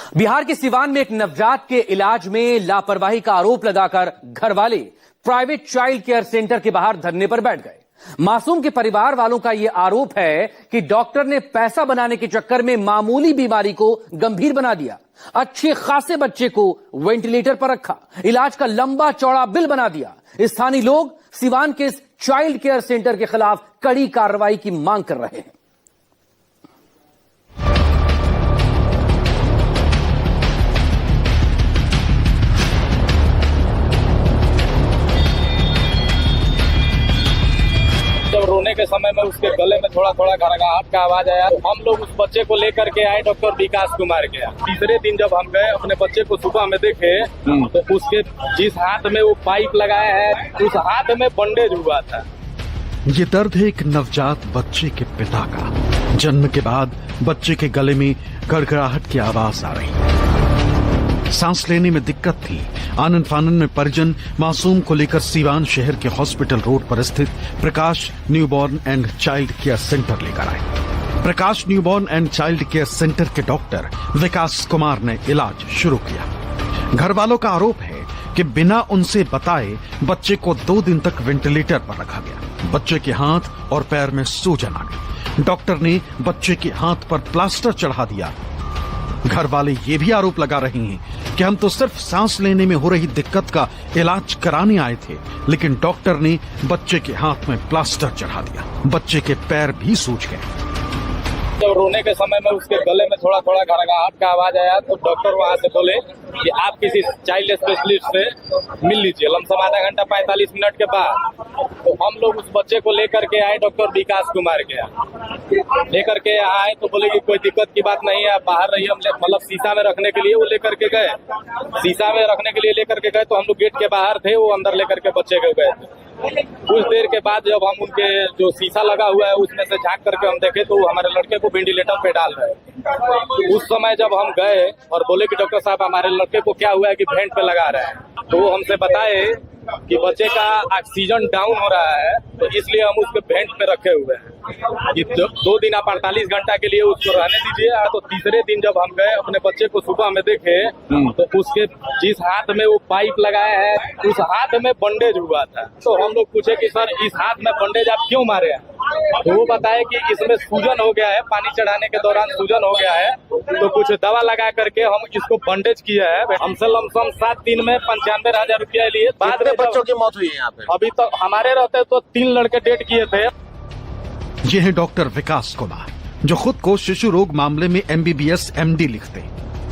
बिहार के सिवान में एक नवजात के इलाज में लापरवाही का आरोप लगाकर घरवाले प्राइवेट चाइल्ड केयर सेंटर के बाहर धरने पर बैठ गए। मासूम के परिवार वालों का यह आरोप है कि डॉक्टर ने पैसा बनाने के चक्कर में मामूली बीमारी को गंभीर बना दिया। अच्छे खासे बच्चे को वेंटिलेटर पर रखा, इलाज का लंबा चौड़ा बिल बना दिया। स्थानीय लोग सिवान के इस चाइल्ड केयर सेंटर के खिलाफ कड़ी कार्रवाई की मांग कर रहे हैं। जब रोने के समय में उसके गले में थोड़ा थोड़ा घरघराहट का आवाज आया, तो हम लोग उस बच्चे को लेकर के आए डॉक्टर विकास कुमार के। तीसरे दिन जब हम गए अपने बच्चे को सुबह में देखे तो उसके जिस हाथ में वो पाइप लगाया है उस हाथ में बैंडेज हुआ था। ये दर्द है एक नवजात बच्चे के पिता का। जन्म के बाद बच्चे के गले में गड़गड़ाहट की आवाज आ रही, सांस लेने में दिक्कत थी। आनन फानन में परिजन मासूम को लेकर सीवान शहर के हॉस्पिटल रोड पर स्थित Prakash newborn and child care centre लेकर आए। Prakash newborn and child care centre के डॉक्टर विकास कुमार ने इलाज शुरू किया। घर वालों का आरोप है कि बिना उनसे बताए बच्चे को 2 दिन तक वेंटिलेटर पर रखा गया। बच्चे के हाथ और पैर में सूजन आ गई। डॉक्टर ने बच्चे के हाथ पर प्लास्टर चढ़ा दिया। घर वाले ये भी आरोप लगा रहे हैं कि हम तो सिर्फ सांस लेने में हो रही दिक्कत का इलाज कराने आए थे, लेकिन डॉक्टर ने बच्चे के हाथ में प्लास्टर चढ़ा दिया। बच्चे के पैर भी सूज गए। जब रोने के समय में उसके गले में थोड़ा थोड़ा घरघराहट का आवाज आया तो डॉक्टर वहां से बोले कि आप किसी चाइल्ड स्पेशलिस्ट से मिल लीजिए। लमसम आधा घंटा 45 मिनट के बाद तो हम लोग उस बच्चे को लेकर के आए डॉक्टर विकास कुमार के यहाँ। लेकर के आए तो बोले कि कोई दिक्कत की बात नहीं है, बाहर रहिए। हम मतलब शीशा में रखने के लिए वो लेकर के गए। शीशा में रखने के लिए लेकर के गए तो हम लोग गेट के बाहर थे, वो अंदर लेकर के बच्चे को गए थे। कुछ देर के बाद जब हम उनके जो शीशा लगा हुआ है उसमें से झांक करके हम देखे तो हमारे लड़के को वेंटिलेटर पे डाल रहे हैं। उस समय जब हम गए और बोले कि डॉक्टर साहब हमारे लड़के को क्या हुआ है कि वेंट पे लगा रहे हैं, तो वो हमसे बताए कि बच्चे का ऑक्सीजन डाउन हो रहा है, तो इसलिए हम उसके वेंट पे रखे हुए हैं कि 2 दिन आप 48 घंटा के लिए उसको रहने दीजिए। तो तीसरे दिन जब हम गए अपने बच्चे को सुबह में देखे तो उसके जिस हाथ में वो पाइप लगाया है उस हाथ में बैंडेज हुआ था। तो हम लोग पूछे कि सर इस हाथ में बैंडेज आप क्यों मारे हैं, तो वो बताए कि इसमें सूजन हो गया है, पानी चढ़ाने के दौरान सूजन हो गया है, तो कुछ दवा लगा करके हम इसको बैंडेज किया है। हमसे लमसम 7 दिन में 95,000 रुपया लिए। बाद में बच्चों की मौत हुई है यहाँ पे। अभी तक तो हमारे रहते तो 3 लड़के डेट किए थे। ये है डॉक्टर विकास कुमार, जो खुद को शिशु रोग मामले में MBBS MD लिखते।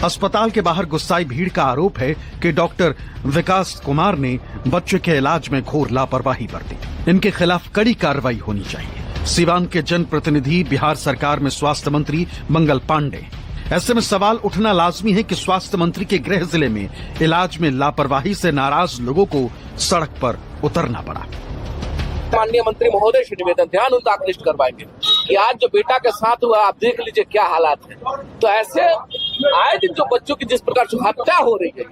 अस्पताल के बाहर गुस्साई भीड़ का आरोप है कि डॉक्टर विकास कुमार ने बच्चे के इलाज में घोर लापरवाही बरती। इनके खिलाफ कड़ी कार्रवाई होनी चाहिए। सिवान के जनप्रतिनिधि बिहार सरकार में स्वास्थ्य मंत्री मंगल पांडे। ऐसे में सवाल उठना लाजमी है कि स्वास्थ्य मंत्री के गृह जिले में इलाज में लापरवाही से नाराज लोगों को सड़क पर उतरना पड़ा। माननीय मंत्री महोदय से निवेदन, ध्यान उनका आकृष्ट करवाएंगे कि आज जो बेटा के साथ हुआ आप देख लीजिए क्या हालात है। तो ऐसे आए दिन जो बच्चों की जिस प्रकार से हत्या हो रही है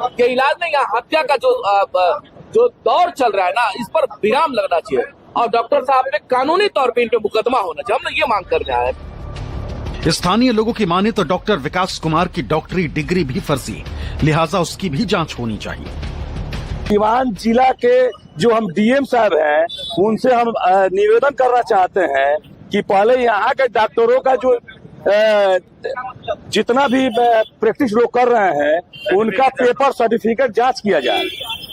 कि इलाज नहीं, यहाँ हत्या का जो दौर चल रहा है ना, इस पर विराम लगना चाहिए और डॉक्टर साहब पे कानूनी तौर पे इन पे मुकदमा होना चाहिए। हम ये मांग करने आए। स्थानीय लोगों की माने तो डॉक्टर विकास कुमार की डॉक्टरी डिग्री भी फर्जी है, लिहाजा उसकी भी जांच होनी चाहिए। सिवान जिला के जो हम DM साहब हैं उनसे हम निवेदन करना चाहते हैं कि पहले यहाँ के डॉक्टरों का जो जितना भी प्रैक्टिस लोग कर रहे हैं उनका पेपर सर्टिफिकेट जांच किया जाए।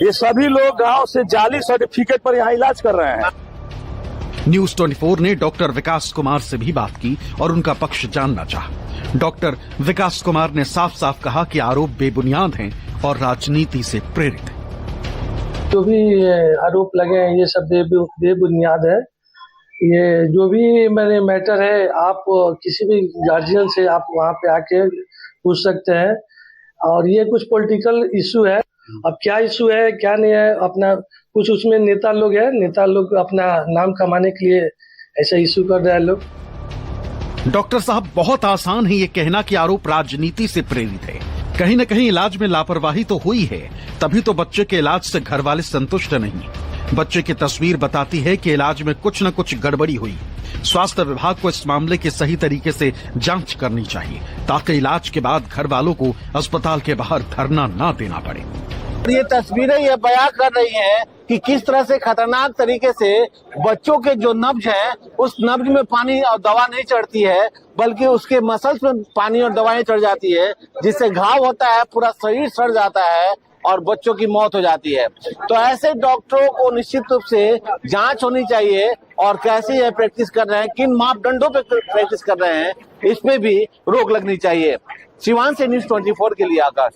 ये सभी लोग गांव से जाली सर्टिफिकेट पर यहाँ इलाज कर रहे हैं। न्यूज 24 ने डॉक्टर विकास कुमार से भी बात की और उनका पक्ष जानना चाहा। डॉक्टर विकास कुमार ने साफ साफ कहा कि आरोप बेबुनियाद हैं और राजनीति से प्रेरित है। जो भी आरोप लगे हैं ये सब बेबुनियाद है। ये जो भी मेरे मैटर है आप किसी भी गार्जियन से आप वहाँ पे आके पूछ सकते हैं। और ये कुछ पॉलिटिकल इशू है। अब क्या इशू है क्या नहीं है, अपना कुछ उसमें नेता लोग अपना नाम कमाने के लिए ऐसा इशू कर रहे हैं लोग। डॉक्टर साहब, बहुत आसान है ये कहना कि आरोप राजनीति से प्रेरित है। कहीं न कहीं इलाज में लापरवाही तो हुई है, तभी तो बच्चे के इलाज से घर वाले संतुष्ट नहीं। बच्चे की तस्वीर बताती है कि इलाज में कुछ न कुछ गड़बड़ी हुई। स्वास्थ्य विभाग को इस मामले की सही तरीके से जांच करनी चाहिए ताकि इलाज के बाद घर वालों को अस्पताल के बाहर धरना न देना पड़े। ये तस्वीरें ये बयां कर रही हैं कि किस तरह से खतरनाक तरीके से बच्चों के जो नब्ज हैं उस नब्ज में पानी और दवा नहीं चढ़ती है, बल्कि उसके मसल्स में पानी और दवाएं चढ़ जाती है, जिससे घाव होता है, पूरा शरीर सड़ जाता है और बच्चों की मौत हो जाती है। तो ऐसे डॉक्टरों को निश्चित रूप से जांच होनी चाहिए और कैसे ये प्रैक्टिस कर रहे हैं, किन मापदंडों पे प्रैक्टिस कर रहे हैं, इसमें भी रोक लगनी चाहिए। सिवान से न्यूज़ 24 के लिए आकाश।